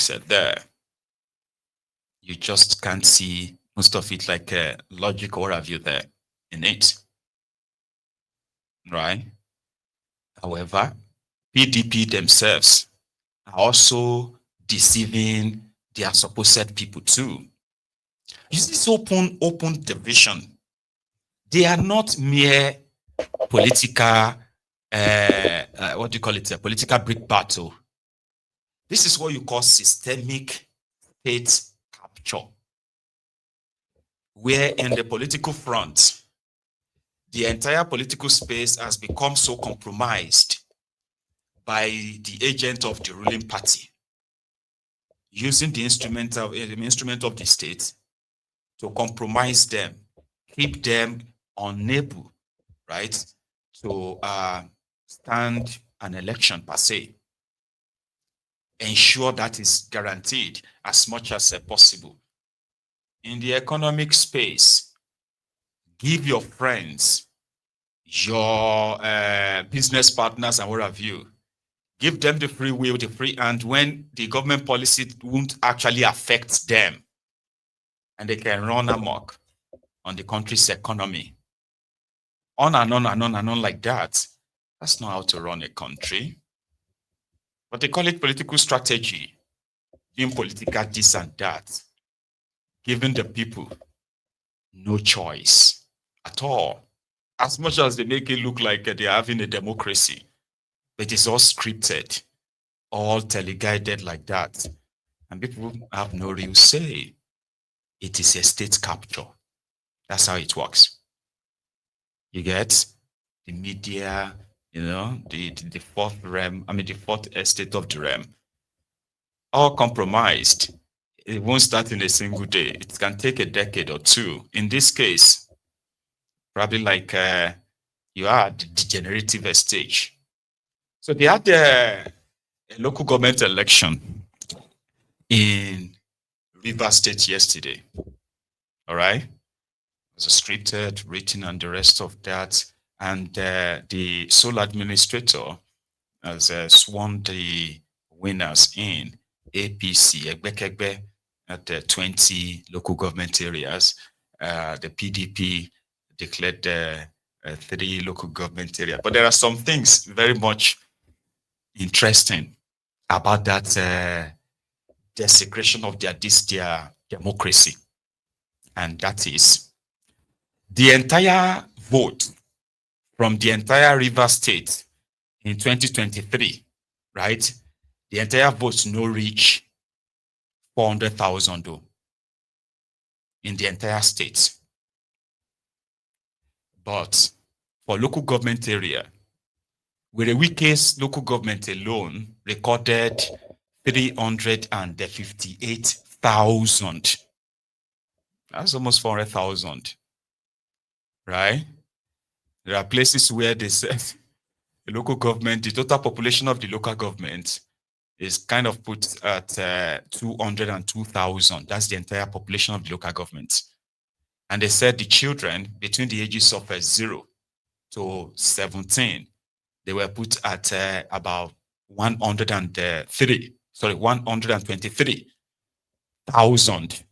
said there. You just can't see most of it like a logic or have you there in it, right? However, PDP themselves are also deceiving their supposed people too. You see this open division. They are not mere political, what do you call it? A political brick battle. This is what you call systemic state capture, where in the political front, the entire political space has become so compromised by the agent of the ruling party, using the instrument of the state to compromise them, keep them unable, right, to stand an election per se, ensure that is guaranteed as much as possible. In the economic space, give your friends, your business partners and what have you, give them the free will, the free hand when the government policy won't actually affect them and they can run amok on the country's economy. On and on and on and on like that. That's not how to run a country. But they call it political strategy, doing political this and that, giving the people no choice at all. As much as they make it look like they're having a democracy, but it's all scripted, all teleguided like that. And people have no real say. It is a state capture. That's how it works. You get the media, the fourth realm, the fourth estate of the realm, all compromised. It won't start in a single day. It can take a decade or two. In this case, probably like you are at the degenerative stage. So they had a local government election in Rivers State yesterday. All right? It was scripted, written, and the rest of that. And the sole administrator has sworn the winners in APC, Egbekegbe, at 20 local government areas. The PDP declared 3 local government areas. But there are some things very much interesting about that desecration of their democracy. And that is the entire vote from the entire Rivers State in 2023, right? The entire votes no reach 400,000 though in the entire state. But for local government area, where the Wike's local government alone recorded 358,000. That's almost 400,000, right? There are places where they said the local government, the total population of the local government is kind of put at 202,000. That's the entire population of the local government. And they said the children between the ages of 0 to 17, they were put at about 123,000,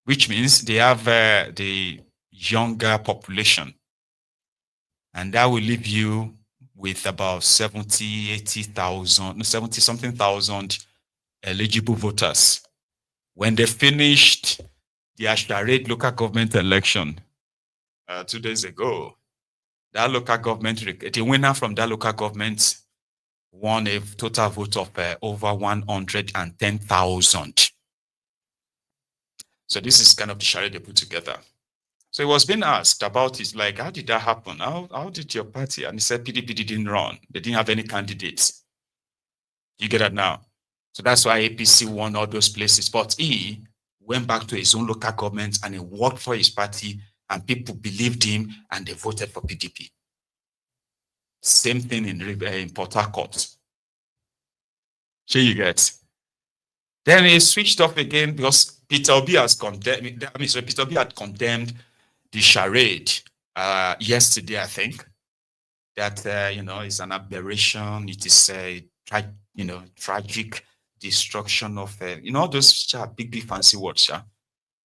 which means they have the younger population. And that will leave you with about 70-something thousand eligible voters. When they finished the Asharate local government election 2 days ago, that local government, the winner from that local government won a total vote of over 110,000. So this is kind of the charade they put together. So he was being asked about it, like, how did that happen? How did your party? And he said PDP didn't run. They didn't have any candidates. You get that now? So that's why APC won all those places. But he went back to his own local government and he worked for his party and people believed him and they voted for PDP. Same thing in Port Harcourt. Sure you get. Then he switched off again because Peter Obi has condemned. Peter Obi had condemned the charade yesterday, I think. That it's an aberration. It is tragic destruction of, all those big fancy words, yeah?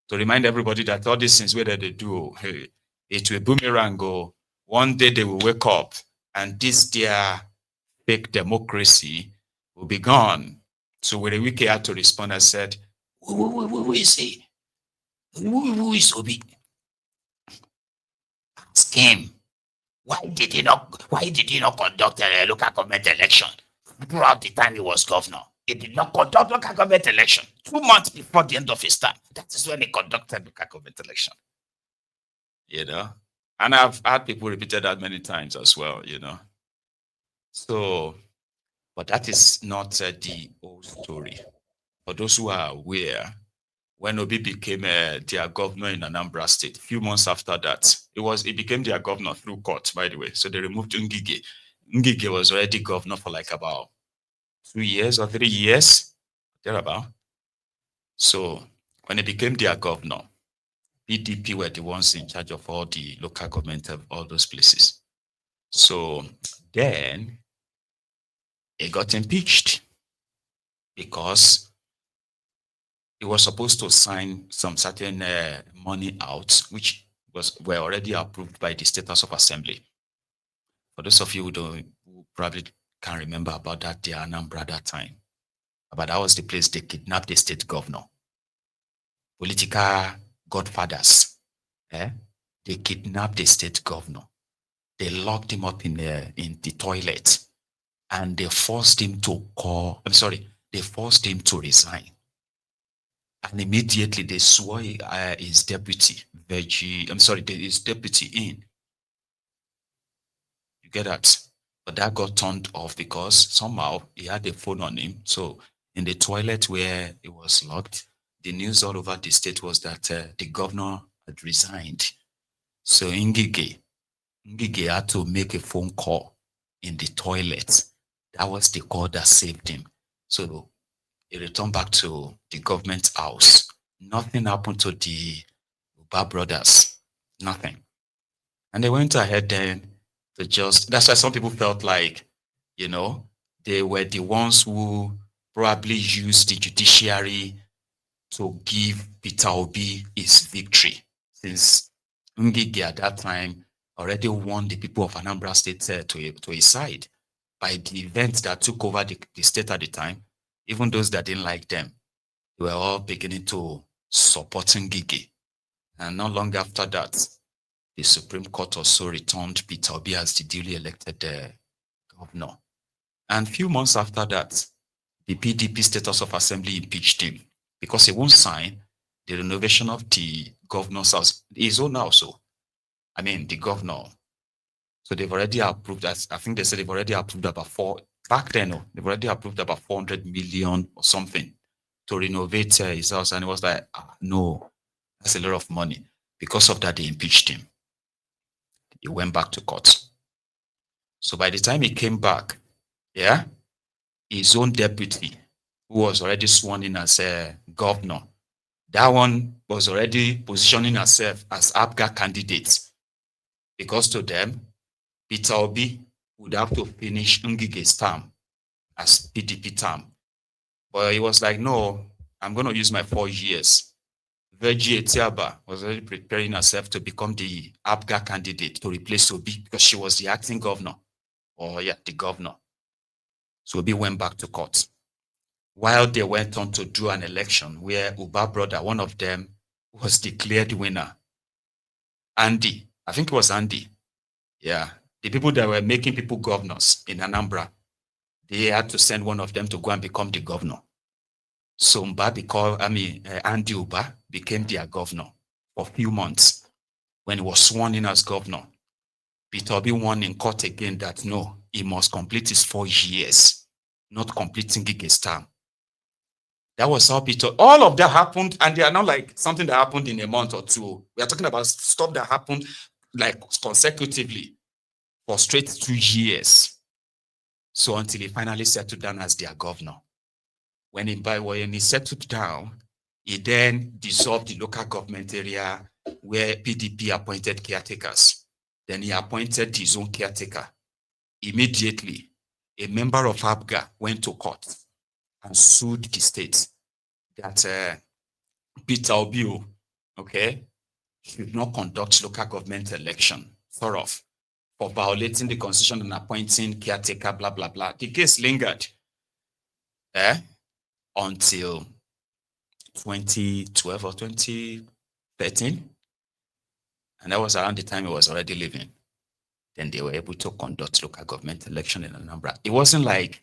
To remind everybody that all these things, whether they do, hey, it will boomerang go. One day they will wake up and this their fake democracy will be gone. So when Wike had to respond and said, who is he? Who is Obi? Ask him. Why did he not conduct a local government election throughout the time he was governor? He did not conduct local government election 2 months before the end of his term. That is when he conducted local government election. And I've had people repeated that many times as well, So, but that is not the whole story. For those who are aware, when Obi became their governor in Anambra State, a few months after that, he became their governor through court, by the way. So they removed Ngige. Ngige was already governor for like about 2 years or 3 years, thereabout. So when he became their governor, PDP were the ones in charge of all the local government of all those places. So then he got impeached because he was supposed to sign some certain money out, which were already approved by the State House of Assembly. For those of you who probably can't remember about that, the Anambra that time, but that was the place they kidnapped the state governor. Political godfathers, they kidnapped the state governor. They locked him up in the toilet, and they forced him to resign. And immediately they swore his deputy, his deputy in. You get that? But that got turned off because somehow he had a phone on him. So in the toilet where it was locked, the news all over the state was that the governor had resigned. So Ngige had to make a phone call in the toilet. That was the call that saved him. So he returned back to the government house. Nothing happened to the Uba brothers. Nothing. And they went ahead then to that's why some people felt like, they were the ones who probably used the judiciary to give Peter Obi his victory, since Ngige at that time already won the people of Anambra State to his side by the events that took over the state at the time. Even those that didn't like them, they were all beginning to support Ngige. And not long after that, the Supreme Court also returned Peter Obi as the duly elected governor. And a few months after that, the PDP State House of Assembly impeached him because he won't sign the renovation of the governor's house, his own house. The governor. So they've already approved, I think they said they've already approved about they've already approved about 400 million or something to renovate his house. And it was like, no, that's a lot of money. Because of that, they impeached him. He went back to court. So by the time he came back, his own deputy, who was already sworn in as a governor, that one was already positioning herself as APGA candidate. Because to them, Peter Obi would have to finish Ngige's term as PDP term. But he was like, no, I'm going to use my 4 years. Virgie Etiaba was already preparing herself to become the APGA candidate to replace Obi because she was the acting governor. The governor. So Obi went back to court. While they went on to do an election where Uba brother, one of them, was declared winner. Andy, I think it was Andy. Yeah, the people that were making people governors in Anambra, they had to send one of them to go and become the governor. So Andy Uba became their governor for a few months. When he was sworn in as governor, Peter Obi won in court again that no, he must complete his 4 years, not completing Ngige's term. That was how all of that happened, and they are not like something that happened in a month or two. We are talking about stuff that happened like consecutively for straight 2 years. So until he finally settled down as their governor. When he settled down, he then dissolved the local government area where PDP appointed caretakers. Then he appointed his own caretaker. Immediately, a member of APGA went to court and sued the state that Peter Obi, okay, should not conduct local government election, sort of, for violating the constitution and appointing caretaker, blah, blah, blah. The case lingered until 2012 or 2013. And that was around the time he was already leaving. Then they were able to conduct local government election in Anambra. It wasn't like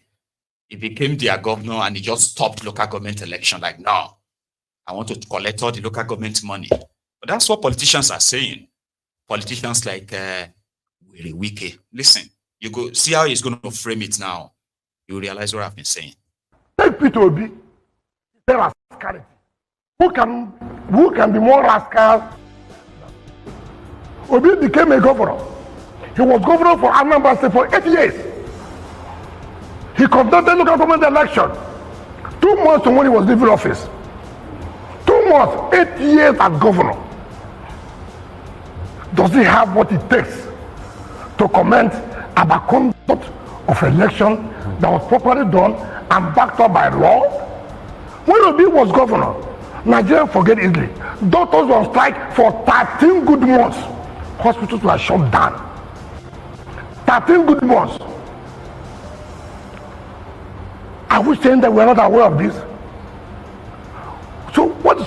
he became their governor and he just stopped local government election. Like, no, I want to collect all the local government money. But that's what politicians are saying. Politicians like Wike. Listen, you go see how he's going to frame it now. You realize what I've been saying. Take P2B, there rascality. Who can be more rascal? Obi became a governor. He was governor for Anambra State for 8 years. He conducted local government election 2 months when he was leaving office. 2 months, 8 years as governor. Does he have what it takes to comment about conduct of election that was properly done and backed up by law? When Obi was governor, Nigeria forget easily. Doctors were on strike for 13 good months. Hospitals were shut down. 13 good months. Are we saying that we're not aware of this? So what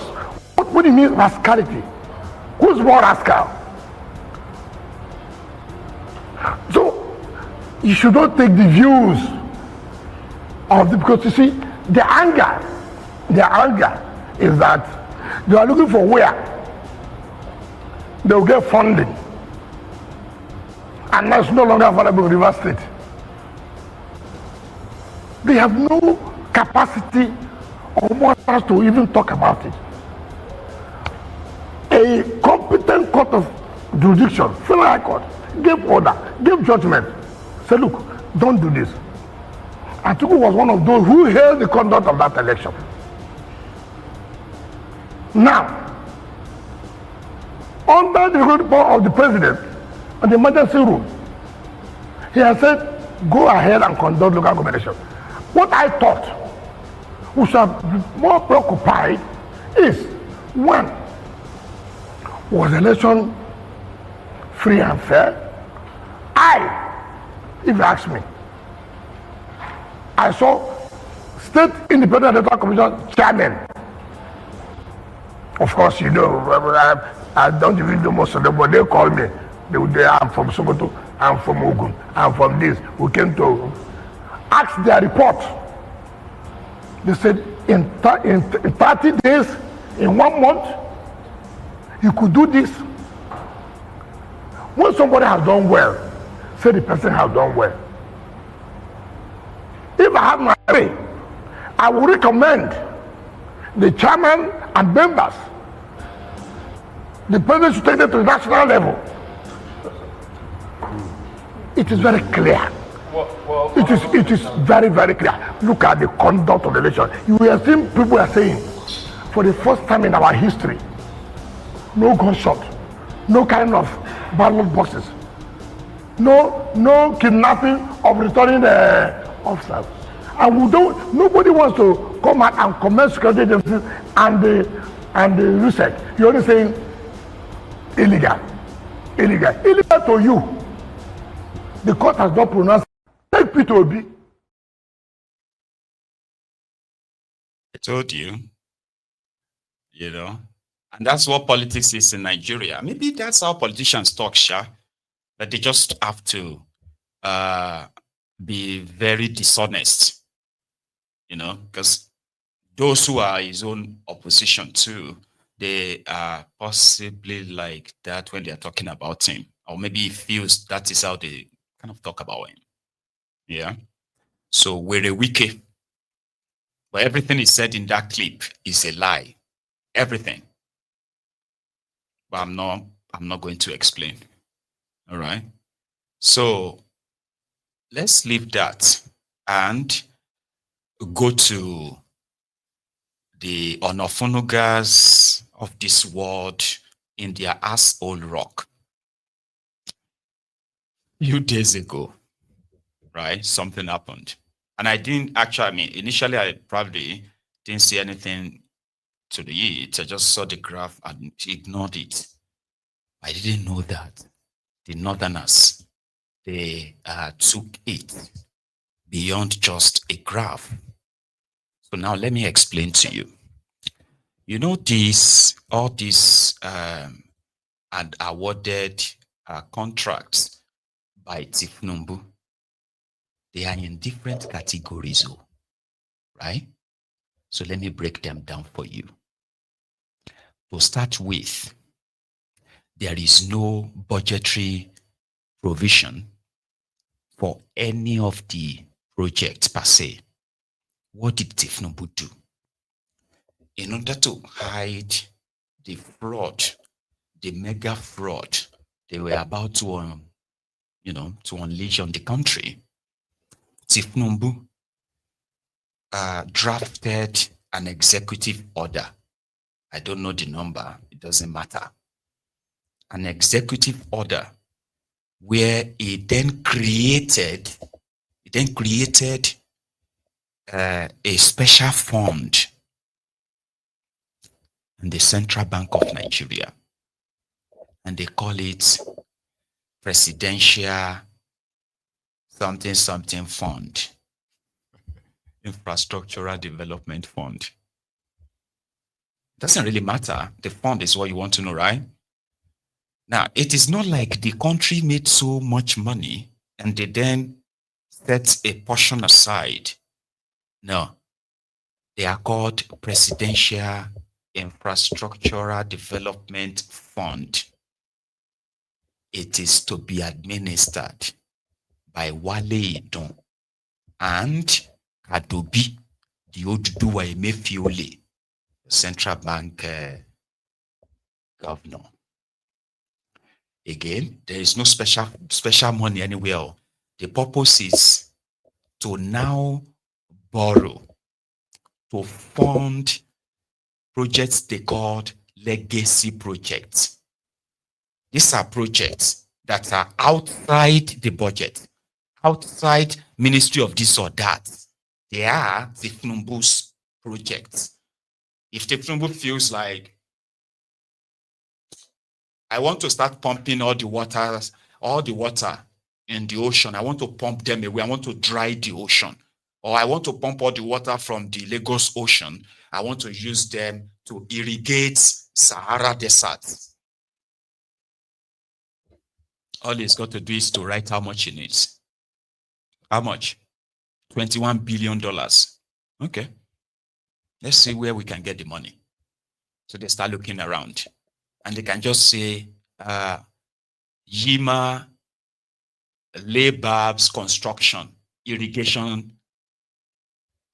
do you mean rascality? Who's more rascal? So you should not take the views of the, because you see, the anger is that they are looking for where they will get funding, and that's no longer available in Rivers State. They have no capacity or morals to even talk about it. A competent court of jurisdiction, Federal High Court, gave order, gave judgment, said, look, don't do this. Atiku was one of those who held the conduct of that election. Now, under the report of the president and the emergency rule, he has said, go ahead and conduct local government election. What I thought we should be more preoccupied is, one, was the election free and fair? If you ask me, I saw State Independent Electoral Commission chairman. Of course, you know, I don't even know most of them, but they call me. I'm from Sokoto, I'm from Ogun, I'm from this. We came to ask their report. They said in 30 days, in 1 month, you could do this. When somebody has done well, say the person has done well. If I have my way, I would recommend the chairman and members, the president should take it to the national level. It is very clear. It is very, very clear. Look at the conduct of the election. You have seen people are saying, for the first time in our history, no gunshot, no kind of ballot boxes, no kidnapping of returning officers. And nobody wants to come out and commend security agencies and the research. You're only saying illegal to you. The court has not pronounced. Take P2B. I told you, and that's what politics is in Nigeria. Maybe that's how politicians talk, Sha, but they just have to be very dishonest, because those who are his own opposition too, they are possibly like that when they're talking about him, or maybe he feels that is how they kind of talk about him. Yeah. So we're a wiki. But everything he said in that clip is a lie. Everything. But I'm not going to explain. All right. So let's leave that and go to the Onofunugas of this world in their asshole rock. A few days ago, right, something happened. And I didn't actually, I mean, initially I probably didn't see anything to it. I just saw the graph and ignored it. I didn't know that the Northerners, they took it beyond just a graph. So now let me explain to you. You know, all these and awarded contracts by Tifnumbu, they are in different categories, right? So let me break them down for you. To start with, there is no budgetary provision for any of the projects per se. What did Tifnumbu do? In order to hide the fraud, the mega fraud they were about to, to unleash on the country, Tifnumbu drafted an executive order. I don't know the number, it doesn't matter. An executive order where he then created a special fund in the Central Bank of Nigeria, and they call it Presidential something fund, Infrastructural Development Fund. Doesn't really matter. The fund is what you want to know, right? Now, it is not like the country made so much money and they then set a portion aside. No, they are called Presidential Infrastructural Development Fund. It is to be administered by Wale Idun and Kadobi, the Oduduwa Emefiole, central bank governor. Again, there is no special money anywhere. The purpose is to now borrow to fund projects they called legacy projects. These are projects that are outside the budget, outside ministry of this or that. They are Tifnumbu's projects. If Tifnumbu feels like, I want to start pumping all the water in the ocean, I want to pump them away, I want to dry the ocean, or I want to pump all the water from the Lagos Ocean, I want to use them to irrigate Sahara Desert. All he's got to do is to write how much he needs. How much? $21 billion. Okay. Let's see where we can get the money. So they start looking around and they can just say, Yima Labab's Construction, Irrigation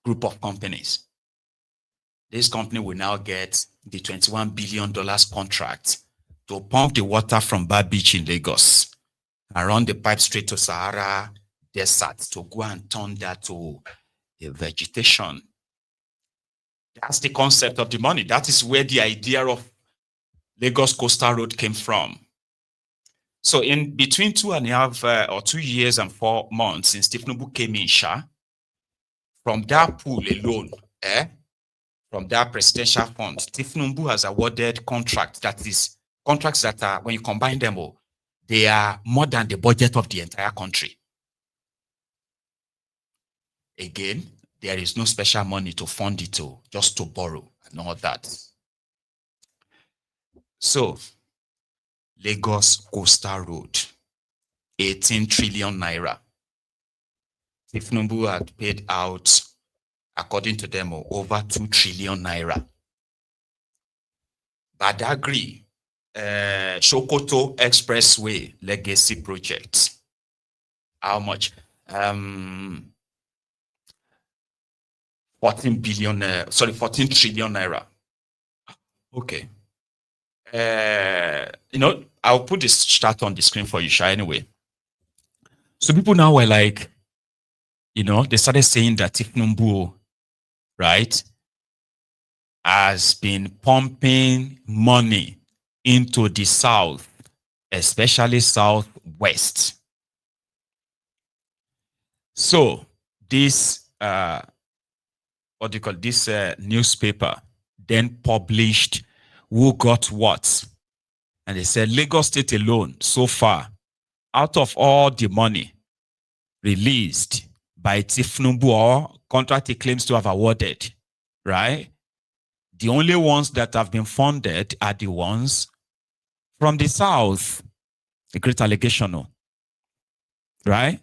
Group of Companies. This company will now get the $21 billion contract to pump the water from Bar Beach in Lagos and run the pipe straight to Sahara Desert to go and turn that to a vegetation. That's the concept of the money. That is where the idea of Lagos Coastal Road came from. So in between 2.5 or 2 years and 4 months since Tifnumbu came in, from that pool alone, from that presidential fund, Tifnumbu has awarded contracts that are, when you combine them all, they are more than the budget of the entire country. Again, there is no special money to fund it, just to borrow and all that. So, Lagos Coastal Road, 18 trillion naira. Tifnumbu had paid out, according to them, over 2 trillion naira. Badagry, Sokoto Expressway Legacy Project. How much? 14 trillion naira. Okay. I'll put this chart on the screen for you, anyway. So people now were like, they started saying that Tifnumbu, right, has been pumping money into the South, especially Southwest. So this what do you call this newspaper then published who got what. And they said Lagos State alone, so far, out of all the money released by Tifnumbu or contract he claims to have awarded, right? The only ones that have been funded are the ones from the South. A great allegation, no? Right?